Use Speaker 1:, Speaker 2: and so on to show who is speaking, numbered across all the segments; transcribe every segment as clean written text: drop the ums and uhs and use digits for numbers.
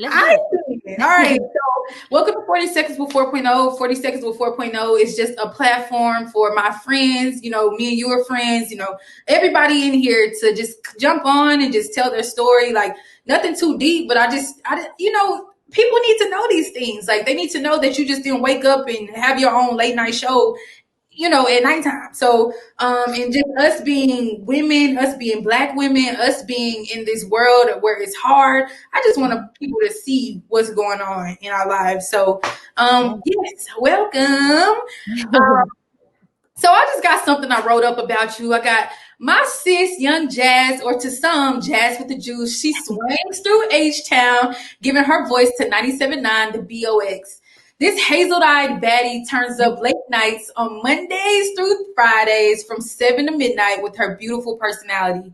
Speaker 1: Let's do
Speaker 2: it. All right. So welcome to 40 Seconds with 4.0. 40 Seconds with 4.0 is just a platform for my friends. You know, me and you are friends. You know, everybody in here to just jump on and just tell their story. Like nothing too deep, but people need to know these things. Like they need to know that you just didn't wake up and have your own late night show, at nighttime. So, and just us being women, us being Black women, us being in this world where it's hard. I just want people to see what's going on in our lives. So, yes, welcome. So I just got something I wrote up about you. I got my sis, Young Jas, or to some, Jazz with the Juice. She swings through H-Town, giving her voice to 97.9 The BOX. This hazel-eyed baddie turns up late nights on Mondays through Fridays from 7 to midnight with her beautiful personality.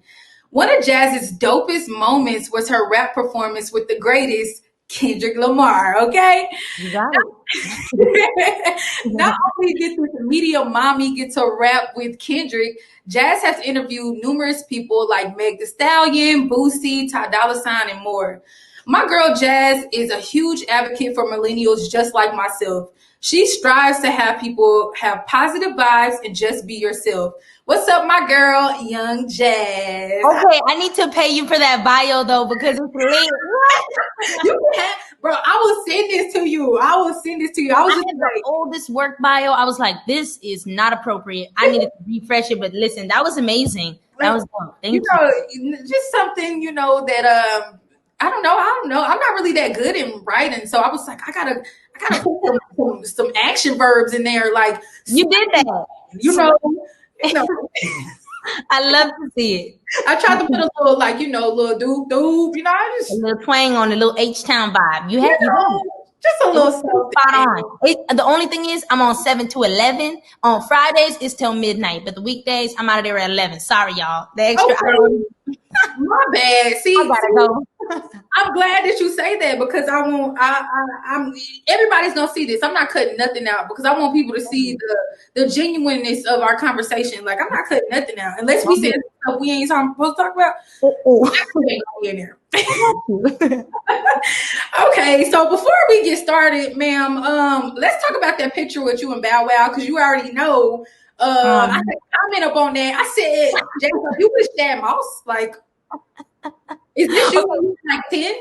Speaker 2: One of Jazz's dopest moments was her rap performance with the greatest, Kendrick Lamar, okay?
Speaker 1: You got it.
Speaker 2: Not only did this media mommy get to rap with Kendrick, Jazz has interviewed numerous people like Meg Thee Stallion, Boosie, Ty Dolla $ign, and more. My girl Jazz is a huge advocate for millennials just like myself. She strives to have people have positive vibes and just be yourself. What's up, my girl, Young Jas?
Speaker 1: Okay, I need to pay you for that bio though because it's late.
Speaker 2: Bro, I will send this to you. I was just
Speaker 1: the oldest work bio. I was like, this is not appropriate. I needed to refresh it, but listen, that was amazing. That was cool. Thank you.
Speaker 2: Just something, that I don't know. I'm not really that good in writing, so I was like, I gotta put some action verbs in there. Like
Speaker 1: you did that, I love to see it.
Speaker 2: I tried to put a little, little doop,
Speaker 1: a little twang on the little H-Town vibe. You had
Speaker 2: just a little spot
Speaker 1: on. The only thing is, I'm on 7 to 11. On Fridays, it's till midnight, but the weekdays, I'm out of there at 11. Sorry, y'all. The extra hour.
Speaker 2: My bad. See,
Speaker 1: I gotta go.
Speaker 2: I'm glad that you say that because I'm everybody's gonna see this. I'm not cutting nothing out because I want people to see the genuineness of our conversation. Like I'm not cutting nothing out unless we say stuff we ain't supposed to talk about. In there. Okay, so before we get started, ma'am, let's talk about that picture with you and Bow Wow because you already know. I had a comment up on that. I said, Jacob, you was Shad Moss. Like, is this you like 10?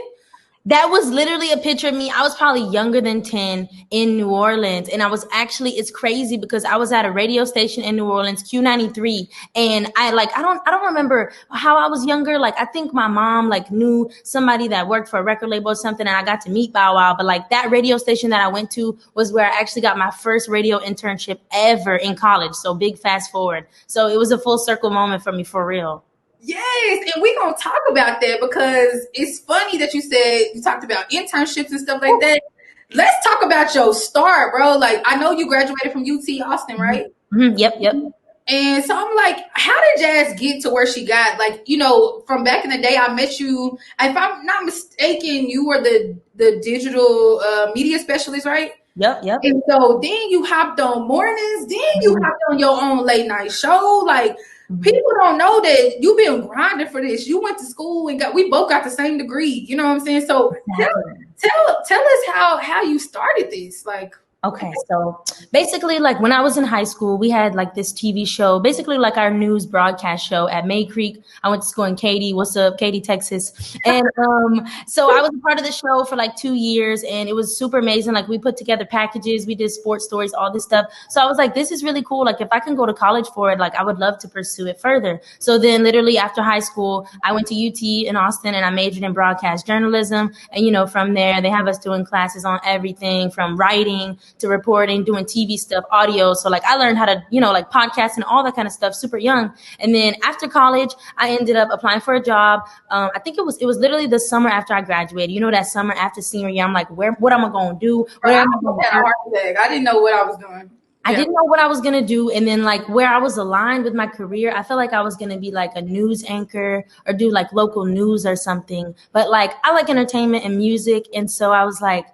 Speaker 1: That was literally a picture of me. I was probably younger than 10 in New Orleans. And it's crazy because I was at a radio station in New Orleans, Q93. And I don't remember how I was younger. Like, I think my mom knew somebody that worked for a record label or something. And I got to meet Bow Wow. But that radio station that I went to was where I actually got my first radio internship ever in college. So big fast forward. So it was a full circle moment for me, for real.
Speaker 2: Yes, and we're going to talk about that because it's funny that you said you talked about internships and stuff like that. Let's talk about your start, bro. Like, I know you graduated from UT Austin, right?
Speaker 1: Mm-hmm. Yep.
Speaker 2: And so I'm like, how did Jazz get to where she got? Like, from back in the day, I met you. If I'm not mistaken, you were the digital media specialist, right?
Speaker 1: Yep.
Speaker 2: And so then you hopped on mornings. Then you hopped on your own late night show. Like, people don't know that you've been grinding for this. You went to school and we both got the same degree. You know what I'm saying? So tell us how you started this. Like,
Speaker 1: okay, so basically, when I was in high school, we had this TV show, basically our news broadcast show at May Creek. I went to school in Katy. What's up, Katy, Texas? And so I was a part of the show for 2 years, and it was super amazing. We put together packages, we did sports stories, all this stuff. So I was like, this is really cool. If I can go to college for it, I would love to pursue it further. So then, literally after high school, I went to UT in Austin, and I majored in broadcast journalism. And from there, they have us doing classes on everything from writing to reporting, doing TV stuff, audio. So I learned how to, podcasts and all that kind of stuff super young. And then after college, I ended up applying for a job. I think it was literally the summer after I graduated. That summer after senior year, I'm like, what am I going to do?
Speaker 2: I didn't know what I was doing.
Speaker 1: I didn't know what I was going to do. And then where I was aligned with my career, I felt like I was going to be a news anchor or do local news or something. But I like entertainment and music. And so I was like,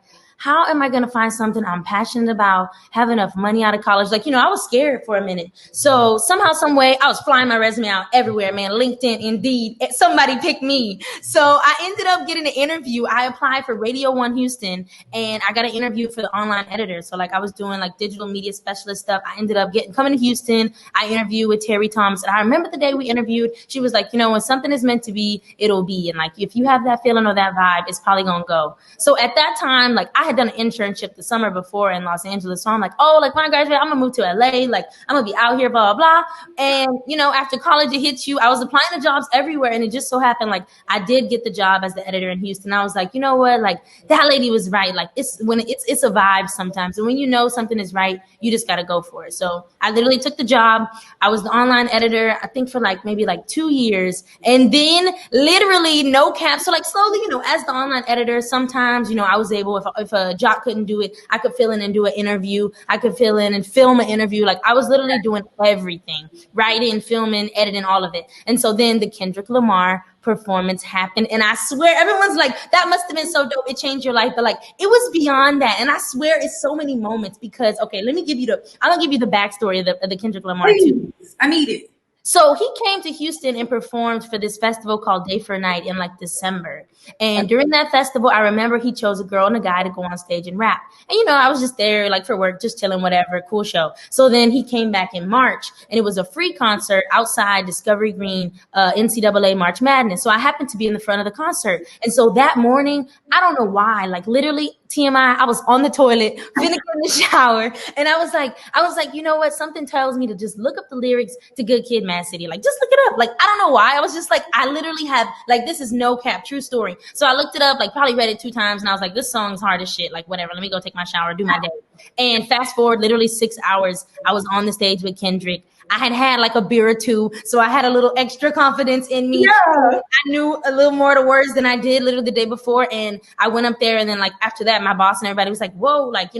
Speaker 1: how am I going to find something I'm passionate about, have enough money out of college? Like, I was scared for a minute. So somehow, some way, I was flying my resume out everywhere, man. LinkedIn, Indeed, somebody picked me. So I ended up getting an interview. I applied for Radio 1 Houston, and I got an interview for the online editor. So like I was doing like digital media specialist stuff. I ended up coming to Houston. I interviewed with Terry Thomas. And I remember the day we interviewed, she was like, when something is meant to be, it'll be. And like, if you have that feeling or that vibe, it's probably going to go. So at that time, like I had done an internship the summer before in Los Angeles. So I'm like, oh, like when I graduate, I'm going to move to LA. Like I'm going to be out here, blah, blah, blah. And, after college, it hits you. I was applying to jobs everywhere. And it just so happened, like I did get the job as the editor in Houston. I was like, you know what? Like that lady was right. Like it's a vibe sometimes. And when something is right, you just got to go for it. So I literally took the job. I was the online editor, I think for like maybe like 2 years. And then literally no cap. So like slowly, as the online editor, sometimes, I was able, if a job couldn't do it, I could fill in and do an interview. I could fill in and film an interview. Like I was literally doing everything, writing, filming, editing, all of it. And so then the Kendrick Lamar performance happened, and I swear everyone's like, that must have been so dope, it changed your life. But like it was beyond that, and I swear it's so many moments. Because I'm gonna give you the backstory of the Kendrick Lamar.
Speaker 2: Please, I need it.
Speaker 1: So he came to Houston and performed for this festival called Day for Night in like December. And during that festival, I remember he chose a girl and a guy to go on stage and rap. And, I was just there like for work, just chilling, whatever, cool show. So then he came back in March, and it was a free concert outside Discovery Green, NCAA March Madness. So I happened to be in the front of the concert. And so that morning, I don't know why, like literally TMI, I was on the toilet, finna get in the shower. And I was like, you know what? Something tells me to just look up the lyrics to Good Kid, Mad City. Like, just look it up. Like, I don't know why. I was just like, I literally have, like, this is no cap, true story. So I looked it up, like probably read it 2 times. And I was like, this song's hard as shit. Like, whatever. Let me go take my shower, do my day. And fast forward literally 6 hours, I was on the stage with Kendrick. I had like a beer or 2, so I had a little extra confidence in me. Yeah. I knew a little more of the words than I did literally the day before. And I went up there, and then like after that, my boss and everybody was like, whoa, like,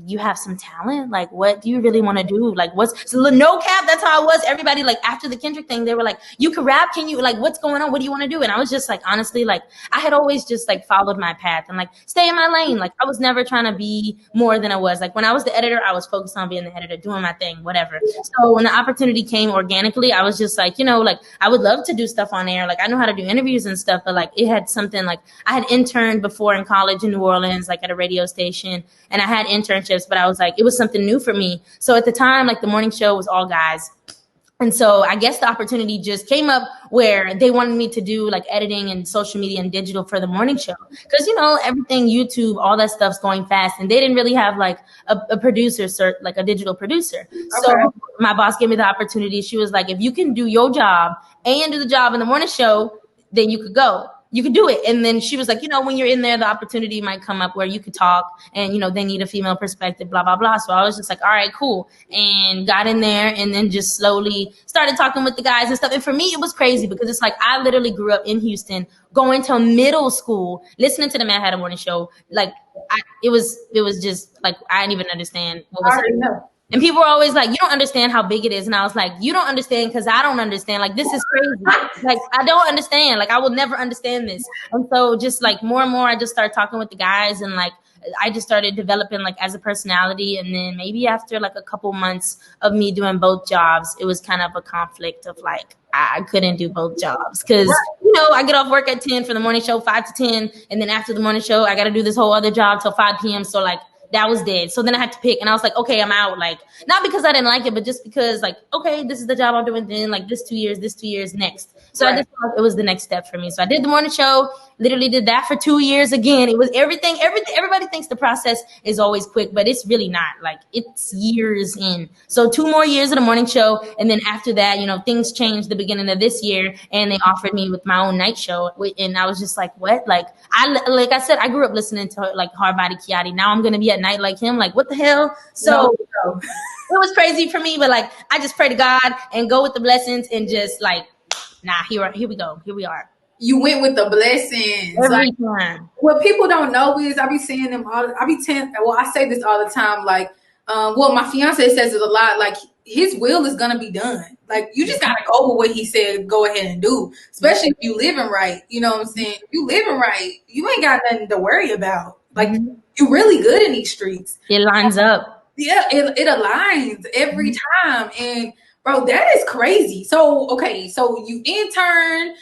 Speaker 1: you have some talent. Like, what do you really want to do? Like, so no cap? That's how I was. Everybody, like, after the Kendrick thing, they were like, you can rap. Can you, like, what's going on? What do you want to do? And I was just like, honestly, like, I had always just like followed my path and like stay in my lane. Like, I was never trying to be more than I was. Like, when I was the editor, I was focused on being the editor, doing my thing, whatever. So when the opportunity came organically, I was just like, like, I would love to do stuff on air. Like, I know how to do interviews and stuff, but like, it had something like, I had interned before in college in New Orleans, like at a radio station, and I had internships, but I was like, it was something new for me. So at the time, like the morning show was all guys. And so I guess the opportunity just came up where they wanted me to do like editing and social media and digital for the morning show. Because, everything, YouTube, all that stuff's going fast. And they didn't really have like a producer, like a digital producer. Okay. So my boss gave me the opportunity. She was like, if you can do your job and do the job in the morning show, then you could go. You could do it. And then she was like, when you're in there, the opportunity might come up where you could talk and, they need a female perspective, blah, blah, blah. So I was just like, all right, cool. And got in there and then just slowly started talking with the guys and stuff. And for me, it was crazy because it's like, I literally grew up in Houston, going to middle school, listening to the Mad Hatta Morning SHow. Like it was just like, I didn't even understand what was happening. And people were always like, you don't understand how big it is. And I was like, you don't understand because I don't understand. Like, this is crazy. Like, I don't understand. Like, I will never understand this. And so just like more and more, I just started talking with the guys, and like, I just started developing like as a personality. And then maybe after like a couple months of me doing both jobs, it was kind of a conflict of like, I couldn't do both jobs because, I get off work at 10 for the morning show, 5 to 10. And then after the morning show, I got to do this whole other job till 5 p.m. So like, that was dead. So then I had to pick, and I was like, okay, I'm out. Like, not because I didn't like it, but just because like, okay, this is the job I'm doing then, like this 2 years, next. So right. I just thought it was the next step for me. So I did the morning show, literally did that for 2 years again. It was everything. Everybody thinks the process is always quick, but it's really not. Like, it's years in. So 2 more years of the morning show. And then after that, things changed the beginning of this year, and they offered me with my own night show. And I was just like, what? Like I said, I grew up listening to like Hard Body Kiati. Now I'm going to be at night like him. Like, what the hell? So no. It was crazy for me, but like, I just pray to God and go with the blessings and just like, nah, here we go. Here we are.
Speaker 2: You went with the blessings.
Speaker 1: Every time.
Speaker 2: What people don't know is I say this all the time. Like, my fiance says it a lot. Like, his will is gonna be done. Like, you just gotta go with what he said. Go ahead and do. Especially if you living right. You know what I'm saying? If you living right, you ain't got nothing to worry about. Like you're really good in these streets.
Speaker 1: It lines up.
Speaker 2: Yeah, it aligns every time. And bro, that is crazy. So okay, so you intern,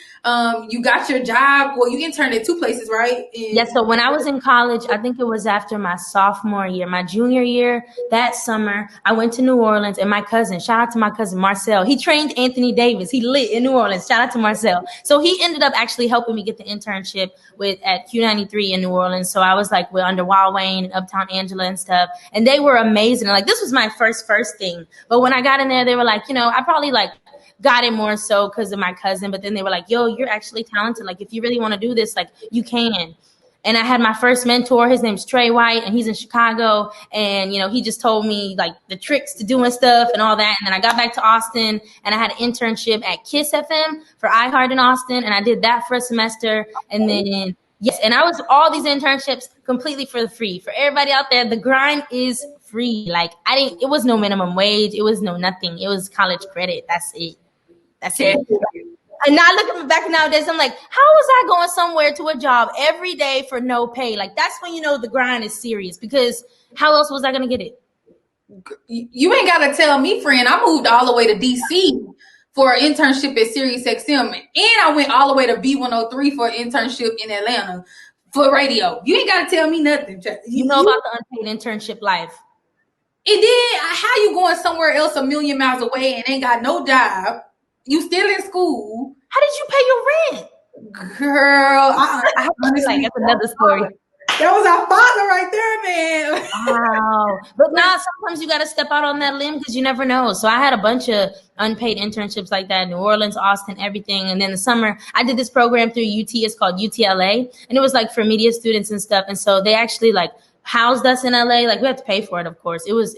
Speaker 2: you got your job. Well, you interned at 2 places, right?
Speaker 1: Yes. So when I was in college, I think it was after my sophomore year, my junior year, that summer, I went to New Orleans, and my cousin, shout out to my cousin Marcel, he trained Anthony Davis. He lit in New Orleans. Shout out to Marcel. So he ended up actually helping me get the internship at Q93 in New Orleans. So I was like under Wild Wayne and Uptown Angela and stuff, and they were amazing. Like this was my first thing. But when I got in there, they were like, I probably like got it more so because of my cousin. But then they were like, yo, you're actually talented. Like if you really want to do this, like you can. And I had my first mentor. His name's Trey White, and he's in Chicago. And, he just told me like the tricks to doing stuff and all that. And then I got back to Austin, and I had an internship at Kiss FM for iHeart in Austin. And I did that for a semester. And then, yes, and I was all these internships completely for free. For everybody out there, the grind is free. Like it was no minimum wage. It was no nothing. It was college credit. That's it. And now looking back nowadays, I'm like, how was I going somewhere to a job every day for no pay? Like that's when the grind is serious, because how else was I gonna get it?
Speaker 2: You ain't gotta tell me, friend. I moved all the way to DC for an internship at Sirius XM, and I went all the way to B103 for an internship in Atlanta for radio. You ain't gotta tell me nothing.
Speaker 1: You know about the unpaid internship life.
Speaker 2: And then how you going somewhere else a million miles away and ain't got no job? You still in school.
Speaker 1: How did you pay your rent?
Speaker 2: Girl, I
Speaker 1: honestly, that's another story.
Speaker 2: That was our father right there, man.
Speaker 1: Wow. But now sometimes you got to step out on that limb because you never know. So I had a bunch of unpaid internships like that, New Orleans, Austin, everything. And then the summer, I did this program through UT. It's called UTLA. And it was like for media students and stuff. And so they actually like housed us in LA. Like we had to pay for it, of course. It was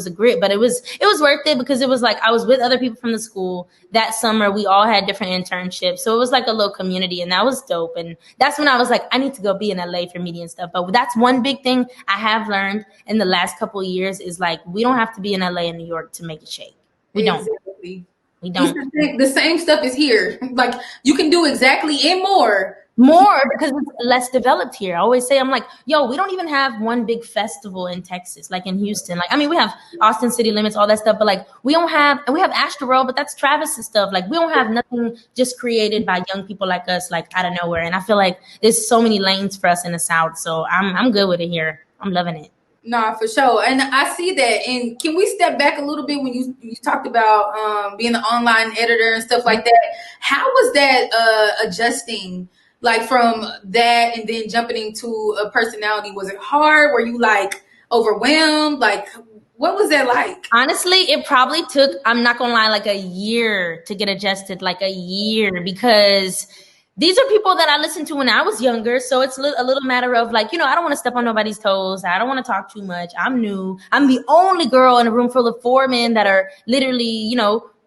Speaker 1: a grit, but it was worth it because it was like I was with other people from the school that summer. We all had different internships. So it was like a little community, and that was dope. And that's when I was like, I need to go be in LA for media and stuff. But that's one big thing I have learned in the last couple of years is like, we don't have to be in LA and New York to make it shake. We don't. We don't.
Speaker 2: The same stuff is here. Like you can do exactly and more
Speaker 1: because it's less developed here. I always say, I'm like, yo, we don't even have one big festival in Texas, like in Houston. Like, I mean, we have Austin City Limits, all that stuff, but like we have Astroworld, but that's Travis's stuff. Like we don't have nothing just created by young people like us, like out of nowhere. And I feel like there's so many lanes for us in the South. So I'm good with it here. I'm loving it.
Speaker 2: Nah, for sure. And I see that. And can we step back a little bit when you talked about being an online editor and stuff like that? How was that adjusting? Like from that and then jumping into a personality, was it hard? Were you like overwhelmed? Like, what was that like?
Speaker 1: Honestly, it probably took, I'm not gonna lie, like a year to get adjusted, like a year, because these are people that I listened to when I was younger. So it's a little matter of like, I don't want to step on nobody's toes. I don't want to talk too much. I'm new. I'm the only girl in a room full of 4 men that are literally,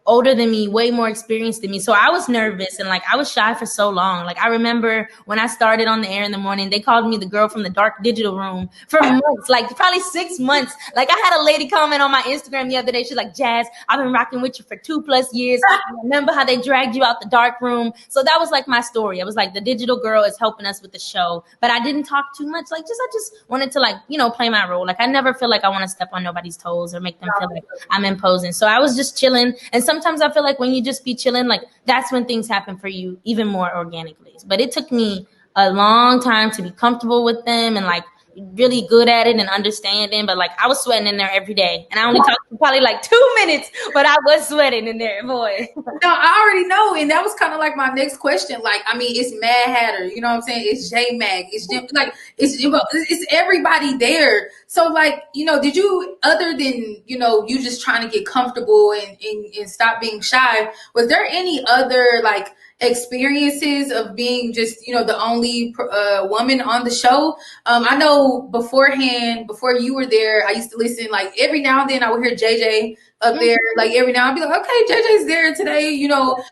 Speaker 1: older than me, way more experienced than me. So I was nervous and like I was shy for so long. Like I remember when I started on the air in the morning, they called me the girl from the dark digital room for months, like probably 6 months. Like I had a lady comment on my Instagram the other day. She's like, Jazz, I've been rocking with you for 2+ years. I remember how they dragged you out the dark room. So that was like my story. I was like, the digital girl is helping us with the show, but I didn't talk too much. Like I just wanted to like, play my role. Like I never feel like I want to step on nobody's toes or make them feel like I'm imposing. So I was just chilling. And sometimes I feel like when you just be chilling, like that's when things happen for you even more organically. But it took me a long time to be comfortable with them and like really good at it and understanding. But like I was sweating in there every day, and I only talked for probably like 2 minutes, but I was sweating in there, boy.
Speaker 2: No, I already know, and that was kind of like my next question. Like, I mean, it's Mad Hatter, you know what I'm saying? It's J Mag, it's Jim, like it's everybody there. So like, did you, other than you just trying to get comfortable and stop being shy, was there any other like experiences of being just the only woman on the show? I know beforehand, before you were there, I used to listen, like every now and then I would hear JJ up there, like every now I'd be like, okay, JJ's there today,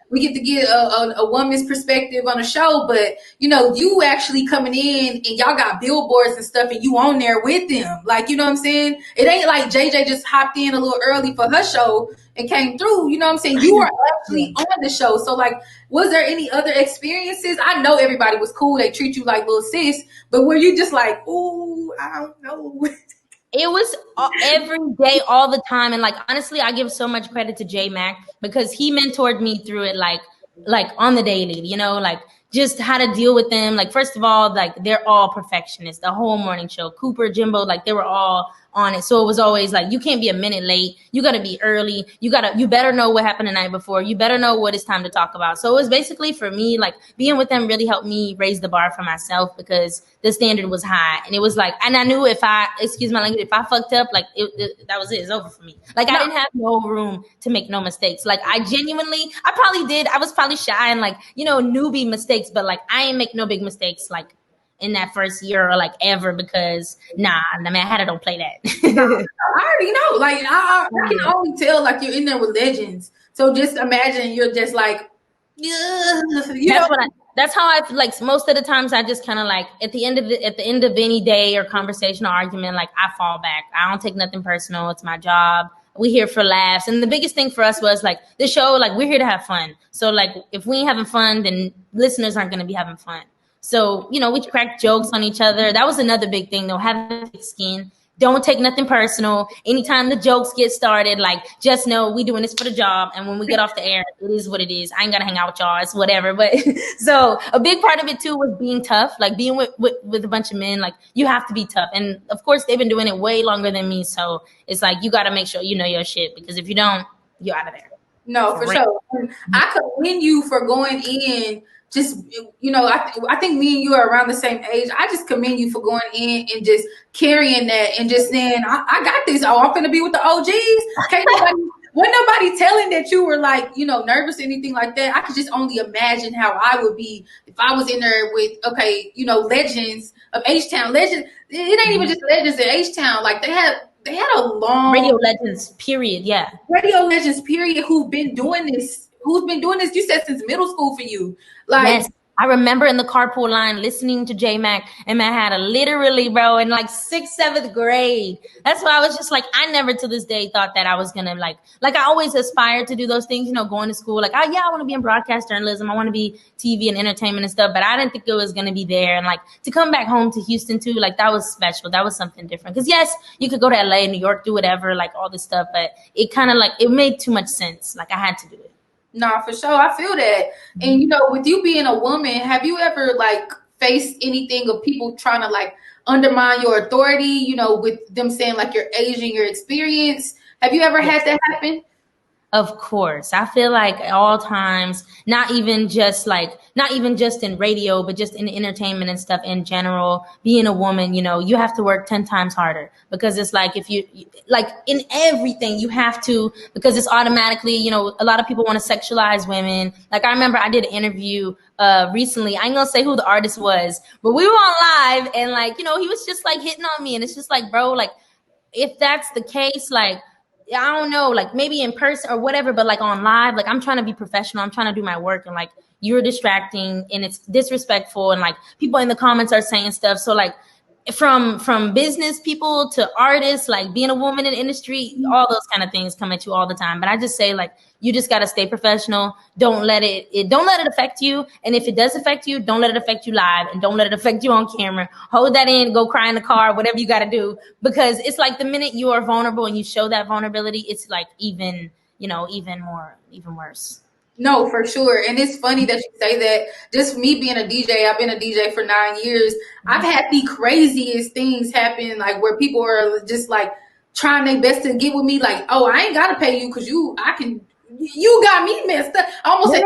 Speaker 2: we get to get a woman's perspective on a show. But you actually coming in and y'all got billboards and stuff and you on there with them, like, you know what I'm saying? It ain't like JJ just hopped in a little early for her show and came through. You know what I'm saying? You were actually on the show. So like, was there any other experiences? I know everybody was cool. They treat you like little sis, but were you just like, ooh, I don't know?
Speaker 1: It was every day, all the time. And like, honestly, I give so much credit to J Mac because he mentored me through it, like on the daily, you know, like just how to deal with them. Like, first of all, like they're all perfectionists, the whole morning show, Cooper, Jimbo, like they were all on it. So it was always like, you can't be a minute late. You got to be early. You better know what happened the night before. You better know what it's time to talk about. So it was basically for me, like being with them really helped me raise the bar for myself because the standard was high. And it was like, and I knew if I, excuse my language, if I fucked up, like that was it. It's over for me. Like I didn't have no room to make no mistakes. Like I probably did. I was probably shy and like, you know, newbie mistakes, but like I ain't make no big mistakes. Like in that first year or like ever because I mean, I don't play that.
Speaker 2: I already know. Like I can only tell like you're in there with legends. So just imagine you're just like, yeah,
Speaker 1: that's how I like most of the times I just kind of like at the end of any day or conversation or argument, like I fall back. I don't take nothing personal. It's my job. We here for laughs. And the biggest thing for us was like the show, like we're here to have fun. So like if we ain't having fun, then listeners aren't going to be having fun. So, you know, we crack jokes on each other. That was another big thing, though, having thick skin. Don't take nothing personal. Anytime the jokes get started, like, just know we doing this for the job. And when we get off the air, it is what it is. I ain't got to hang out with y'all. It's whatever. But so a big part of it, too, was being tough, like being with a bunch of men. Like, you have to be tough. And, of course, they've been doing it way longer than me. So it's like you got to make sure you know your shit because if you don't, you're out of there.
Speaker 2: No, for sure. I commend you for going in. Just, you know, I think me and you are around the same age. I just commend you for going in and just carrying that and just saying, I got this. Oh, I'm going to be with the OGs. Wasn't nobody telling that you were like, you know, nervous or anything like that. I could just only imagine how I would be if I was in there with, okay, you know, legends of H-Town. Legends. It ain't even just legends of H-Town. Like they had a long
Speaker 1: radio legends period. Yeah.
Speaker 2: Radio legends period who've been doing this. You said since middle school for you. Like,
Speaker 1: yes, I remember in the carpool line listening to J Mac and Mad Hatta literally, bro, in like 6th, 7th grade. That's why I was just like, I never to this day thought that I was going to like I always aspired to do those things, you know, going to school. Like, oh yeah, I want to be in broadcast journalism. I want to be TV and entertainment and stuff, but I didn't think it was going to be there. And like to come back home to Houston too, like that was special. That was something different. Because yes, you could go to LA, New York, do whatever, like all this stuff, but it kind of like, it made too much sense. Like I had to do it.
Speaker 2: No, for sure. I feel that. And, you know, with you being a woman, have you ever, like, faced anything of people trying to, like, undermine your authority, you know, with them saying, like, your age and your experience? Have you ever had that happen?
Speaker 1: Of course. I feel like at all times, not even just in radio, but just in entertainment and stuff in general, being a woman, you know, you have to work 10 times harder because it's like if you like in everything you have to, because it's automatically, you know, a lot of people want to sexualize women. Like I remember I did an interview recently. I ain't gonna say who the artist was, but we were on live and like, you know, he was just like hitting on me and it's just like, bro, like if that's the case, like I don't know, like maybe in person or whatever, but like on live, like I'm trying to be professional. I'm trying to do my work and like you're distracting and it's disrespectful and like people in the comments are saying stuff. So like from business people to artists, like being a woman in the industry, all those kind of things come at you all the time. But I just say like, you just got to stay professional. Don't let it affect you. And if it does affect you, don't let it affect you live and don't let it affect you on camera. Hold that in, go cry in the car, whatever you got to do, because it's like the minute you are vulnerable and you show that vulnerability, it's like even worse.
Speaker 2: No, for sure. And it's funny that you say that. Just me being a DJ, I've been a DJ for 9 years. I've had the craziest things happen, like where people are just like trying their best to get with me. Like, oh, I ain't got to pay you because you got me messed up. I almost said,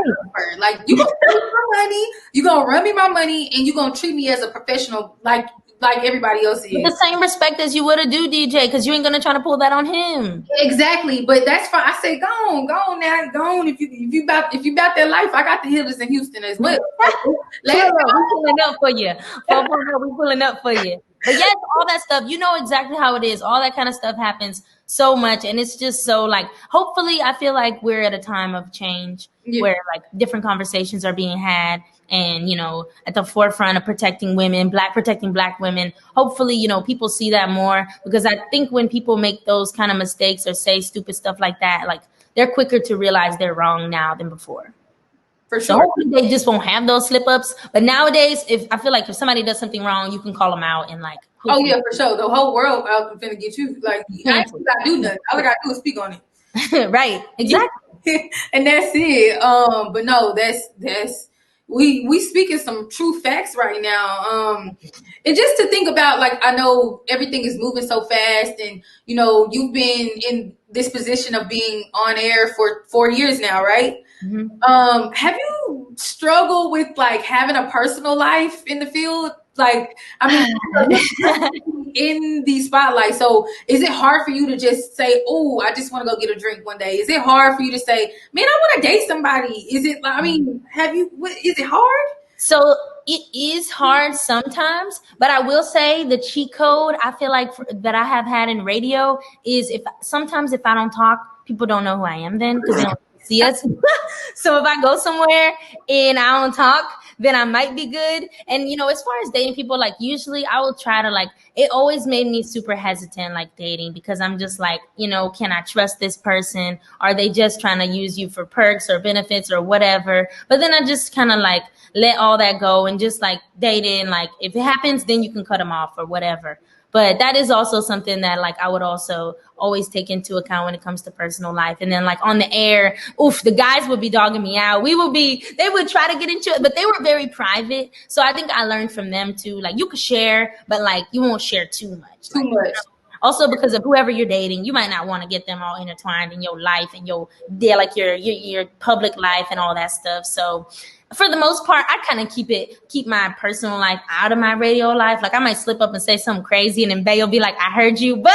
Speaker 2: like, you going to pay me my money, you going to run me my money, and you going to treat me as a professional like everybody else is.
Speaker 1: With the same respect as you would a do DJ, because you ain't gonna try to pull that on him.
Speaker 2: Exactly, but that's fine. I say, go on now, go on. If you about that life, I got the hitters in Houston as well.
Speaker 1: We pulling up for you. We pulling up for you. But yes, all that stuff, you know exactly how it is. All that kind of stuff happens so much, and it's just so like. Hopefully, I feel like we're at a time of change where like different conversations are being had. And, you know, at the forefront of protecting women, protecting black women. Hopefully, you know, people see that more because I think when people make those kind of mistakes or say stupid stuff like that, like they're quicker to realize they're wrong now than before.
Speaker 2: For
Speaker 1: So
Speaker 2: sure.
Speaker 1: hopefully they just won't have those slip ups. But nowadays, if I feel like if somebody does something wrong, you can call them out and like.
Speaker 2: Oh yeah, for sure. The whole world out finna get you. Like I ain't gotta do nothing. All I gotta do is speak on
Speaker 1: it. Right. Exactly.
Speaker 2: And that's it. But no, that's we speaking some true facts right now. And just to think about, like, I know everything is moving so fast, and you know, you've been in this position of being on air for 4 years now, right?
Speaker 1: Mm-hmm.
Speaker 2: Have you struggled with like having a personal life in the field? Like, I mean, in the spotlight. So is it hard for you to just say, oh, I just want to go get a drink one day? Is it hard for you to say, man, I want to date somebody? Is it, I mean, is it hard?
Speaker 1: So it is hard sometimes, but I will say the cheat code I feel like that I have had in radio is if I don't talk, people don't know who I am then because they don't see us. So if I go somewhere and I don't talk, then I might be good. And, you know, as far as dating people, like usually I will try to like, it always made me super hesitant, like dating, because I'm just like, you know, can I trust this person? Are they just trying to use you for perks or benefits or whatever? But then I just kind of like let all that go and just like dating. Like if it happens, then you can cut them off or whatever. But that is also something that like I would also always take into account when it comes to personal life. And then like on the air, the guys would be dogging me out. They would try to get into it, but they were very private. So I think I learned from them too. Like you could share, but like you won't share too much.
Speaker 2: Too much.
Speaker 1: You know? Also because of whoever you're dating, you might not want to get them all intertwined in your life and your public life and all that stuff. So for the most part, I kind of keep my personal life out of my radio life. Like I might slip up and say something crazy, and then Bay will be like, "I heard you," but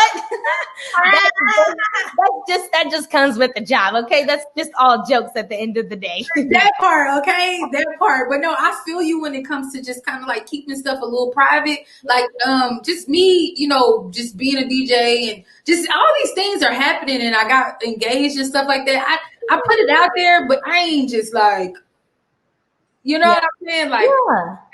Speaker 1: that just comes with the job. Okay, that's just all jokes at the end of the day.
Speaker 2: That part, okay, that part. But no, I feel you when it comes to just kind of like keeping stuff a little private. Like, just me, you know, just being a DJ and just all these things are happening, and I got engaged and stuff like that. I put it out there, but I ain't just like. You know what I'm saying? Like,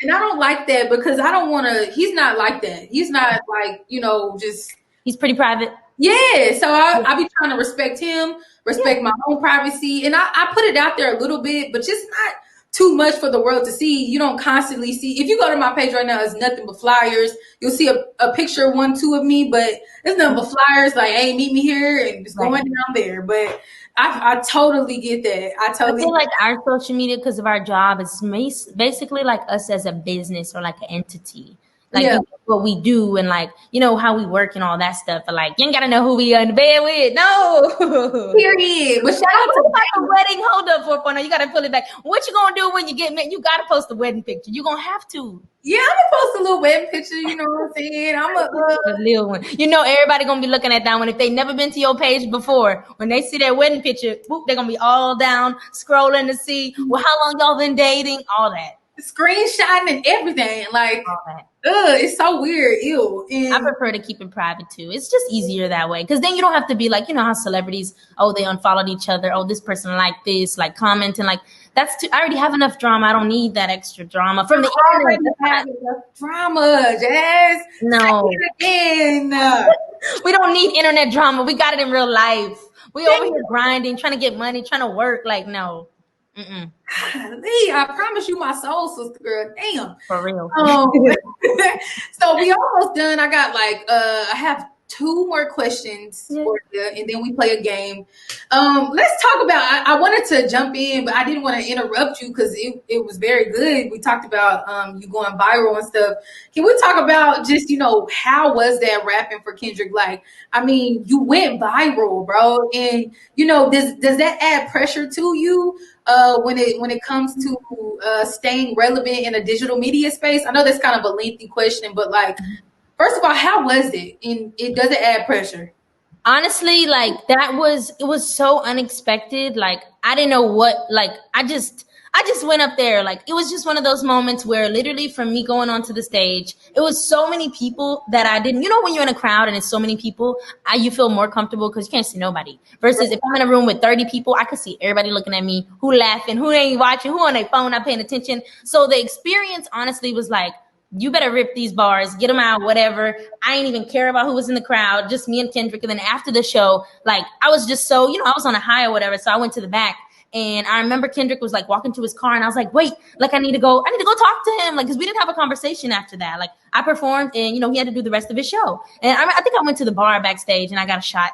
Speaker 2: and I don't like that because I don't want to, he's not like that. He's not like, you know, just.
Speaker 1: He's pretty private.
Speaker 2: Yeah. So I be trying to respect him, respect my own privacy. And I put it out there a little bit, but just not too much for the world to see. You don't constantly see. If you go to my page right now, it's nothing but flyers. You'll see a picture, 1, 2 of me, but it's nothing but flyers. Like, hey, meet me here and just going down there. But I totally get that. I feel
Speaker 1: like our social media, because of our job, is basically like us as a business or like an entity. Like what we do and like, you know, how we work and all that stuff. But like, you ain't got to know who we are in the bed with. No.
Speaker 2: Period. But shout out to
Speaker 1: the wedding. Hold up for you got to pull it back. What you going to do when you get married? You got to post the wedding picture. You're going to have to.
Speaker 2: Yeah, I'm going to post a little wedding picture. You know what I'm saying? I'm a
Speaker 1: little one. You know, everybody going to be looking at that one. If they never been to your page before, when they see that wedding picture, whoop, they're going to be all down, scrolling to see, well, how long y'all been dating? All that.
Speaker 2: Screenshotting and everything. Like, it's so weird. Ew. And
Speaker 1: I prefer to keep it private too. It's just easier that way. Because then you don't have to be like, you know how celebrities, they unfollowed each other. Oh, this person liked this, like commenting. Like, that's too, I already have enough drama. I don't need that extra drama from the internet.
Speaker 2: Drama, Jazz.
Speaker 1: No.
Speaker 2: Again.
Speaker 1: We don't need internet drama. We got it in real life. We over here grinding, trying to get money, trying to work. Like, no.
Speaker 2: Lee, I promise you my soul sister girl. Damn.
Speaker 1: For real.
Speaker 2: So we almost done. I got like I have 2 more questions for you, and then we play a game. Let's talk about I wanted to jump in, but I didn't want to interrupt you because it was very good. We talked about you going viral and stuff. Can we talk about just, you know, how was that rapping for Kendrick? Like, I mean, you went viral, bro, and you know, does that add pressure to you when it comes to staying relevant in a digital media space? I know that's kind of a lengthy question, but like, first of all, how was it? And it doesn't add pressure.
Speaker 1: Honestly, like it was so unexpected. Like I didn't know what, like I just went up there. Like it was just one of those moments where literally from me going onto the stage, it was so many people that I didn't, you know, when you're in a crowd and it's so many people, you feel more comfortable because you can't see nobody. Versus if I'm in a room with 30 people, I could see everybody looking at me, who laughing, who ain't watching, who on their phone, not paying attention. So the experience honestly was like, you better rip these bars, get them out, whatever. I ain't even care about who was in the crowd, just me and Kendrick. And then after the show, like, I was just so, I was on a high or whatever. So I went to the back. And I remember Kendrick was like walking to his car, and I was like, wait, like I need to go talk to him. Like, cause we didn't have a conversation after that. Like, I performed, and he had to do the rest of his show. And I think I went to the bar backstage and I got a shot.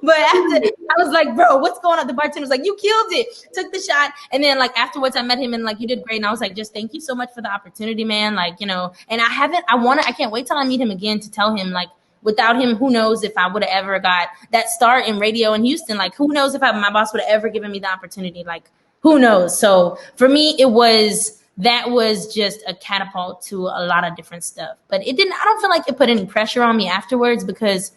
Speaker 1: But after, I was like, bro, what's going on? The bartender was like, you killed it. Took the shot. And then like afterwards I met him, and like, you did great. And I was like, just thank you so much for the opportunity, man. Like, and I can't wait till I meet him again to tell him, like, without him, who knows if I would have ever got that start in radio in Houston. Like, who knows if my boss would have ever given me the opportunity. Like, who knows? So for me, that was just a catapult to a lot of different stuff. But I don't feel like it put any pressure on me afterwards, because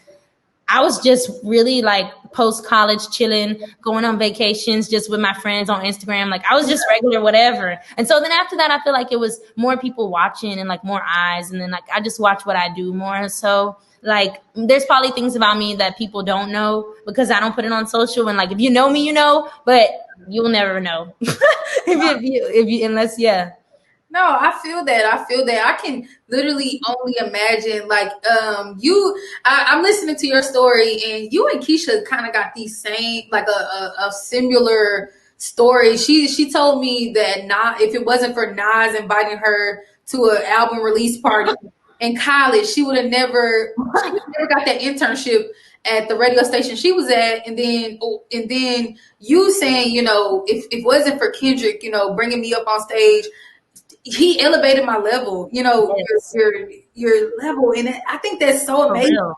Speaker 1: I was just really like post-college chilling, going on vacations just with my friends on Instagram. Like, I was just regular, whatever. And so then after that, I feel like it was more people watching and like more eyes. And then like, I just watch what I do more. So like, there's probably things about me that people don't know because I don't put it on social. And like, if you know me, but you'll never know if you unless.
Speaker 2: No, I feel that. I can literally only imagine, like, I'm listening to your story, and you and Keisha kind of got these same, like a similar story. She told me that if it wasn't for Nas inviting her to an album release party in college, she would have never got that internship at the radio station she was at. And then you saying, if it wasn't for Kendrick, bringing me up on stage, he elevated my level,
Speaker 1: Yes.
Speaker 2: your level. And I think that's so amazing.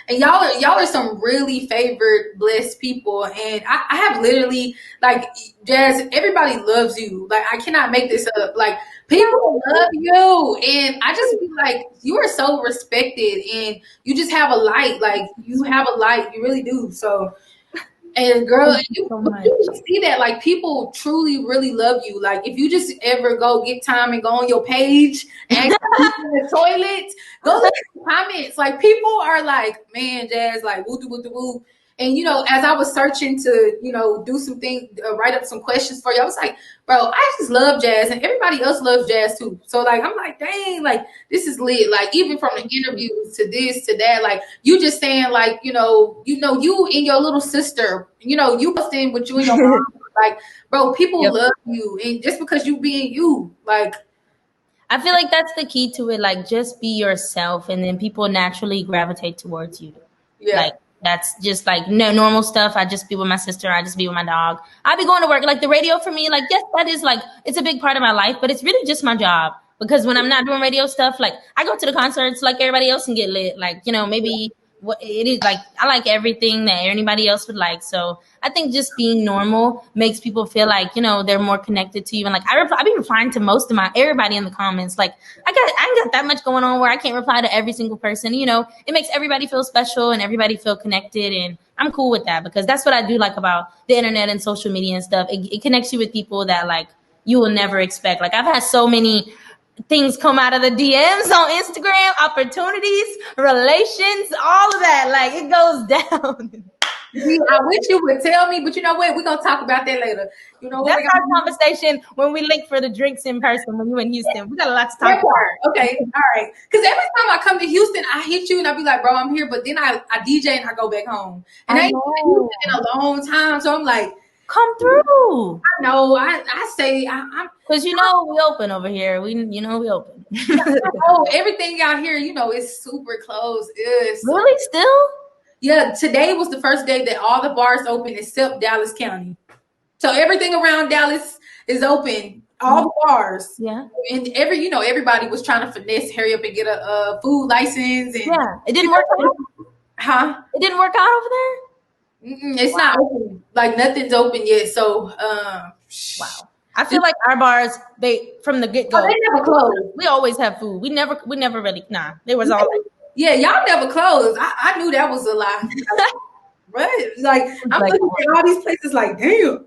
Speaker 2: And y'all are some really favored, blessed people. And I have literally, like, Jas, everybody loves you. Like, I cannot make this up. Like, people love you. And I just feel like you are so respected, and you just have a light. Like, you have a light. You really do. So, and girl, you see that, like, people truly, really love you. Like, if you just ever go get time and go on your page and in the toilet, go look at the comments. Like, people are like, man, Jas, like, woo, woo, woo. And, as I was searching to, do some things, write up some questions for you, I was like, bro, I just love Jas, and everybody else loves Jas too. So, like, I'm like, dang, like, this is lit. Like, even from the interviews to this, to that, like, you just saying, like, you and your little sister, you posting with you and your mom, like, bro, people love you. And just because you being you, like,
Speaker 1: I feel like that's the key to it. Like, just be yourself, and then people naturally gravitate towards you.
Speaker 2: Yeah.
Speaker 1: Like, that's just like normal stuff. I just be with my sister. I just be with my dog. I be going to work. Like, the radio for me, like, yes, that is like, it's a big part of my life, but it's really just my job. Because when I'm not doing radio stuff, like, I go to the concerts like everybody else and get lit. Like, maybe what it is, like, I like everything that anybody else would like. So I think just being normal makes people feel like, they're more connected to you. And like, I be replying to most of everybody in the comments. Like, I ain't got that much going on where I can't reply to every single person. It makes everybody feel special and everybody feel connected. And I'm cool with that, because that's what I do like about the internet and social media and stuff. It connects you with people that, like, you will never expect. Like, I've had so many things come out of the DMs on Instagram, opportunities, relations, all of that. Like, it goes down.
Speaker 2: I wish you would tell me, but you know what? We're going to talk about that later.
Speaker 1: That's our conversation when we link for the drinks in person when you're in Houston. We got a lot to talk about.
Speaker 2: Okay, all right. Because every time I come to Houston, I hit you and I be like, bro, I'm here. But then I DJ and I go back home. And I ain't been in Houston in a long time. So I'm like,
Speaker 1: come through.
Speaker 2: I know. I say, I'm.
Speaker 1: Because, we open over here. We open.
Speaker 2: Everything out here, is super close.
Speaker 1: Really? Still?
Speaker 2: Yeah, today was the first day that all the bars open except Dallas County. So everything around Dallas is open, all the bars.
Speaker 1: Yeah.
Speaker 2: And everybody was trying to finesse, hurry up and get a food license. And,
Speaker 1: yeah, it didn't work out.
Speaker 2: Huh?
Speaker 1: It didn't work out over there?
Speaker 2: It's not open. Like, nothing's open yet. So,
Speaker 1: wow. I feel like our bars, from the get-go,
Speaker 2: they never close.
Speaker 1: We always have food. We never really, there was all like,
Speaker 2: yeah, y'all never closed. I knew that was a lie. Right? Like, I'm looking at all these places like, damn.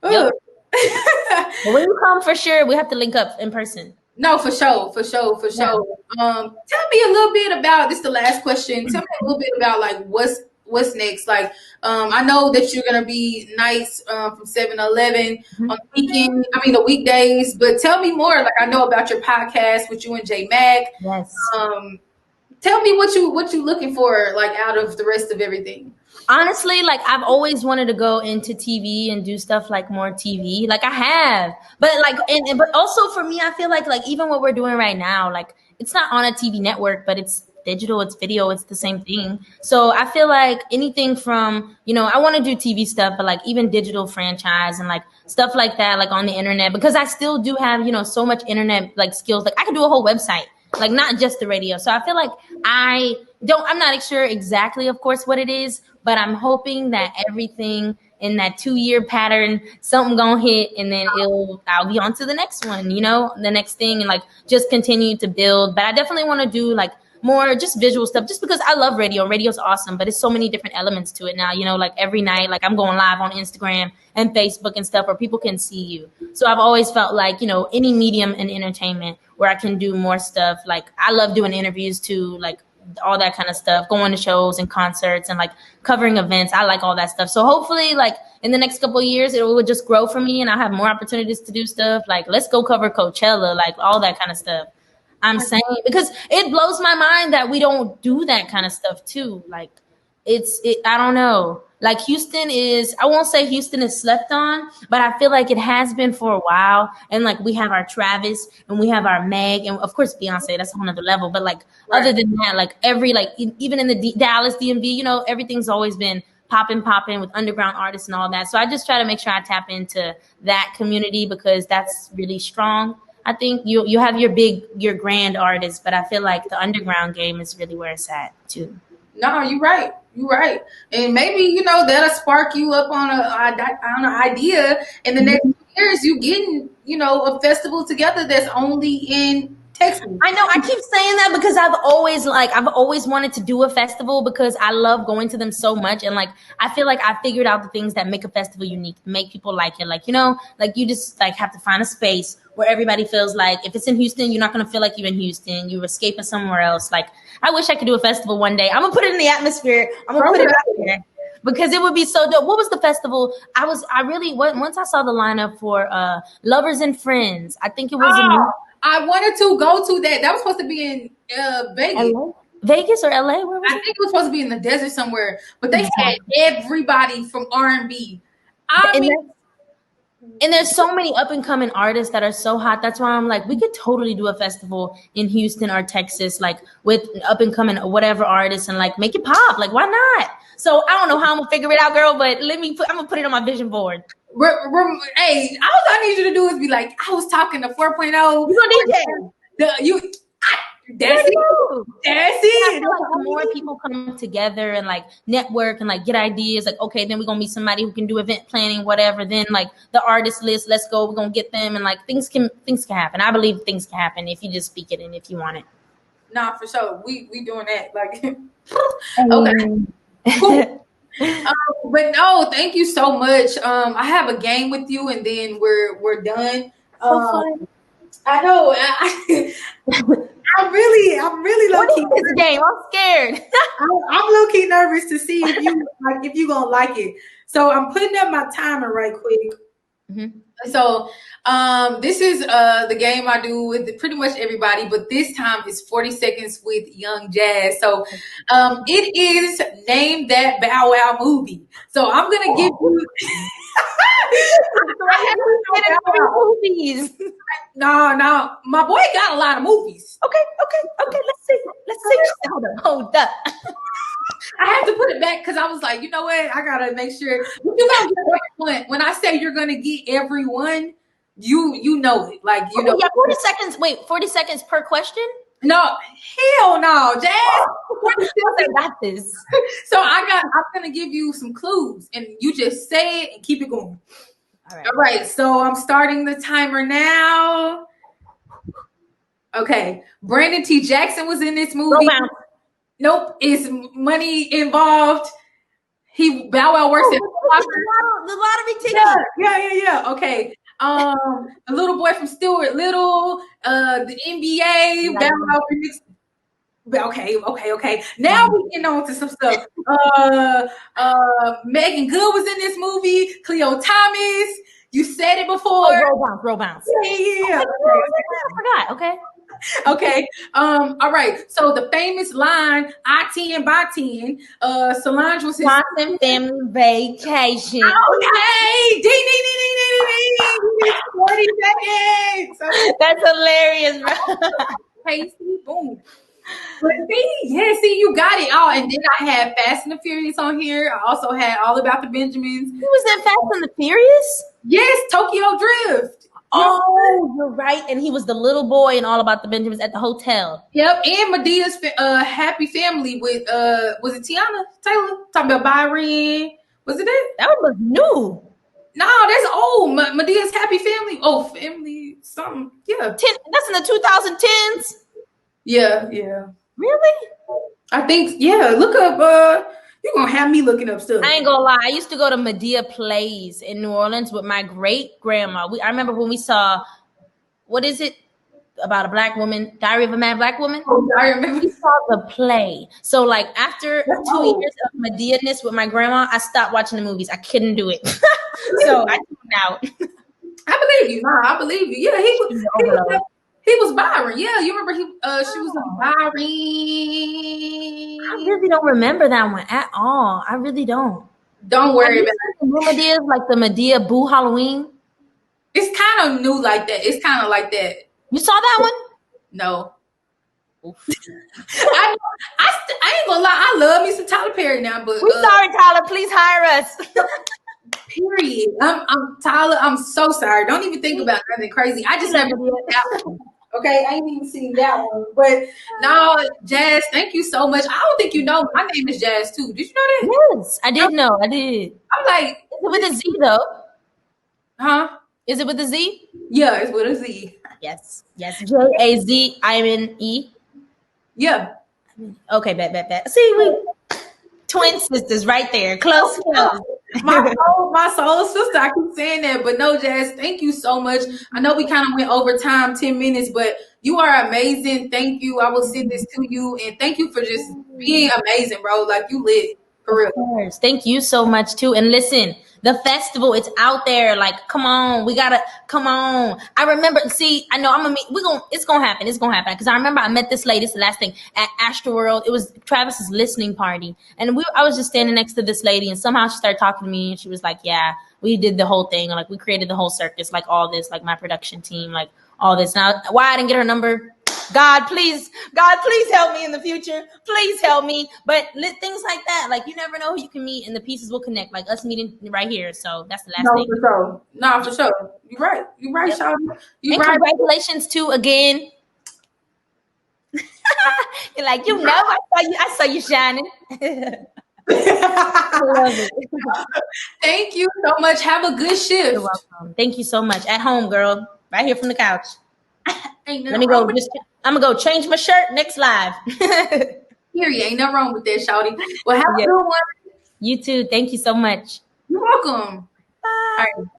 Speaker 1: Yep. Well, when you come, for sure, we have to link up in person.
Speaker 2: No, for sure. Tell me a little bit about this. The last question. Tell me a little bit about, like, what's next? Like, I know that you're gonna be nice from 7-Eleven on the weekend. I mean the weekdays. But tell me more. Like, I know about your podcast with you and J Mac.
Speaker 1: Yes.
Speaker 2: Tell me what you looking for, like, out of the rest of everything.
Speaker 1: Honestly, like I've always wanted to go into TV and do stuff like more TV. Like I have, but like, but also for me, I feel like even what we're doing right now, like it's not on a TV network, but it's digital, it's video, it's the same thing. So I feel like anything from, I want to do TV stuff, but like even digital franchise and like stuff like that, like on the internet, because I still do have, so much internet like skills. Like I could do a whole website, like not just the radio. So I feel like I'm not sure exactly, of course, what it is, but I'm hoping that everything in that 2-year pattern, something gonna hit, and then I'll be on to the next one, the next thing, and like just continue to build. But I definitely want to do like more just visual stuff, just because I love radio. Radio's awesome, but it's so many different elements to it now, like every night, like I'm going live on Instagram and Facebook and stuff where people can see you. So I've always felt like, any medium in entertainment where I can do more stuff. Like I love doing interviews too, like all that kind of stuff, going to shows and concerts and like covering events. I like all that stuff. So hopefully like in the next couple of years, it will just grow for me and I'll have more opportunities to do stuff. Like let's go cover Coachella, like all that kind of stuff. I'm saying, because it blows my mind that we don't do that kind of stuff too. Like I don't know. Like Houston I won't say Houston is slept on, but I feel like it has been for a while. And like we have our Travis and we have our Meg and of course Beyonce, that's a whole nother level. But like other than that, like even in the Dallas DMV, everything's always been popping with underground artists and all that. So I just try to make sure I tap into that community because that's really strong. I think you have your grand artists, but I feel like the underground game is really where it's at too.
Speaker 2: No, you're right. You're right. And maybe, that'll spark you up on an idea in the next years. You getting, a festival together that's only in Texas.
Speaker 1: I know. I keep saying that because I've always wanted to do a festival because I love going to them so much. And like, I feel like I figured out the things that make a festival unique, make people like it. Like, like you just like have to find a space where everybody feels like if it's in Houston, you're not going to feel like you're in Houston. You're escaping somewhere else. Like, I wish I could do a festival one day. I'm going to put it in the atmosphere. I'm going to put it out there because it would be so dope. What was the festival? Once I saw the lineup for Lovers and Friends, I think it was
Speaker 2: I wanted to go to that. That was supposed to be in Vegas.
Speaker 1: LA? Vegas or LA? Where was
Speaker 2: I think it was supposed to be in the desert somewhere. But they had everybody from R&B.
Speaker 1: And there's so many up and coming artists that are so hot. That's why I'm like, we could totally do a festival in Houston or Texas, like with up and coming whatever artists and like make it pop. Like, why not? So I don't know how I'm gonna figure it out, girl, but I'm gonna put it on my vision board.
Speaker 2: Hey, all I need you to do is be like, I was talking to 4.0.
Speaker 1: You gonna DJ?
Speaker 2: That's it. That's it.
Speaker 1: I feel like the more people come together and like network and like get ideas, like, okay, then we're gonna meet somebody who can do event planning, whatever. Then like the artist list, let's go, we're gonna get them, and like things can happen. I believe things can happen if you just speak it and if you want it.
Speaker 2: Nah, for sure. We doing that. Like okay. Cool. But no, thank you so much. I have a game with you and then we're done.
Speaker 1: Fun.
Speaker 2: I know. I'm really low key.
Speaker 1: This game, I'm scared.
Speaker 2: I'm low key nervous to see if you gonna like it. So I'm putting up my timer right quick. Mm-hmm. So this is the game I do with pretty much everybody, but this time it's 40 seconds with Young Jas. So it is Name That Bow Wow Movie. So I'm gonna give you movies. No, my boy got a lot of movies.
Speaker 1: Okay. Let's see. Hold up.
Speaker 2: I have to put it back because I was like, you know what? I gotta make sure you gonna get everyone. When I say you're gonna get everyone, you know it. Like you know.
Speaker 1: Yeah, 40 seconds. Wait, 40 seconds per question?
Speaker 2: No, hell no, Jas.
Speaker 1: I got this.
Speaker 2: So I'm gonna give you some clues, and you just say it and keep it going. All right. So I'm starting the timer now. Okay, Brandon T. Jackson was in this movie. Nope, is money involved? Bow Wow works at
Speaker 1: the lottery ticket.
Speaker 2: Yeah. Okay. The little boy from Stuart Little, the NBA, Bow Wow remix. Okay. Now we getting on to some stuff. Megan Good was in this movie. Cleo Thomas. You said it before.
Speaker 1: Oh, roll bounce.
Speaker 2: Yeah.
Speaker 1: I forgot. Okay.
Speaker 2: Okay. All right. So the famous line, I 10 by 10. Solange was his.
Speaker 1: Swanson family vacation.
Speaker 2: Okay. Ding, ding, ding, ding, ding, ding, ding. 40 seconds. Okay.
Speaker 1: That's hilarious, bro.
Speaker 2: Pasty, boom. But see, you got it all. And then I had Fast and the Furious on here. I also had All About the Benjamins.
Speaker 1: Who was in Fast and the Furious?
Speaker 2: Yes, Tokyo Drift.
Speaker 1: Oh, you're right. And he was the little boy in All About the Benjamins at the hotel.
Speaker 2: Yep, and Medea's Happy Family with was it Tiana Taylor? Talking about Byron. Was it that?
Speaker 1: That was new.
Speaker 2: No, that's old. Medea's Happy Family. Oh, family something. Yeah.
Speaker 1: That's in the 2010s.
Speaker 2: Yeah.
Speaker 1: Really?
Speaker 2: I think, yeah. Look up, you're gonna have me looking up stuff.
Speaker 1: I ain't gonna lie. I used to go to Medea Plays in New Orleans with my great grandma. I remember when we saw, what is it about a black woman? Diary of a Mad Black Woman.
Speaker 2: Oh, I remember.
Speaker 1: We saw the play. So like after 2 years of Medea-ness with my grandma, I stopped watching the movies. I couldn't do it. So I tuned out.
Speaker 2: I believe you. I believe you. Yeah, he was Byron. Yeah, you remember she was a Byron.
Speaker 1: I really don't remember that one at all. I really don't.
Speaker 2: Don't worry about
Speaker 1: it. Medea, like the Medea Boo Halloween.
Speaker 2: It's kind of new like that. It's kind of like that.
Speaker 1: You saw that one?
Speaker 2: No. I ain't gonna lie. I love me some Tyler Perry now, but
Speaker 1: we sorry, Tyler. Please hire us.
Speaker 2: Period. I'm Tyler. I'm so sorry. Don't even think about nothing crazy. I just never did that one. Okay, I ain't even seen that one. But no, Jas, thank you so much. I don't think you know my name is Jas too. Did you know
Speaker 1: that? Yes, I did know. I did.
Speaker 2: I'm like,
Speaker 1: is it with a Z though?
Speaker 2: Huh?
Speaker 1: Is it with a Z?
Speaker 2: Yeah, it's with a Z.
Speaker 1: Yes. JAZIMNE.
Speaker 2: Yeah.
Speaker 1: Okay, bet. See, we twin sisters right there. Close.
Speaker 2: My soul sister. I keep saying that, but no, Jas, thank you so much. I know we kind of went over time, 10 minutes, but you are amazing. Thank you. I will send this to you, and thank you for just being amazing, bro. Like, you lit. For real.
Speaker 1: Of course. Thank you so much too. And listen, the festival, it's out there. Like, come on, we gotta come on. I remember. See, I know it's gonna happen. It's gonna happen because I remember I met this lady. It's the last thing at Astroworld. It was Travis's listening party, and I was just standing next to this lady, and somehow she started talking to me, and she was like, "Yeah, we did the whole thing. Like, we created the whole circus, like all this, like my production team, like all this." Now, why I didn't get her number? God, please help me in the future. Please help me. But things like that, like you never know who you can meet, and the pieces will connect. Like us meeting right here. So that's the last thing.
Speaker 2: For sure. No, for sure. You're right. You're right, Sean.
Speaker 1: You're right. Congratulations too again. You're like, I saw you shining. I love it.
Speaker 2: Thank you so much. Have a good shift.
Speaker 1: You're welcome. Thank you so much. At home, girl. Right here from the couch.
Speaker 2: Let me go.
Speaker 1: I'm gonna go change my shirt next live.
Speaker 2: Period. Ain't nothing wrong with that, shawty. Well, have a good one.
Speaker 1: You too. Thank you so much.
Speaker 2: You're welcome.
Speaker 1: Bye.
Speaker 2: All right.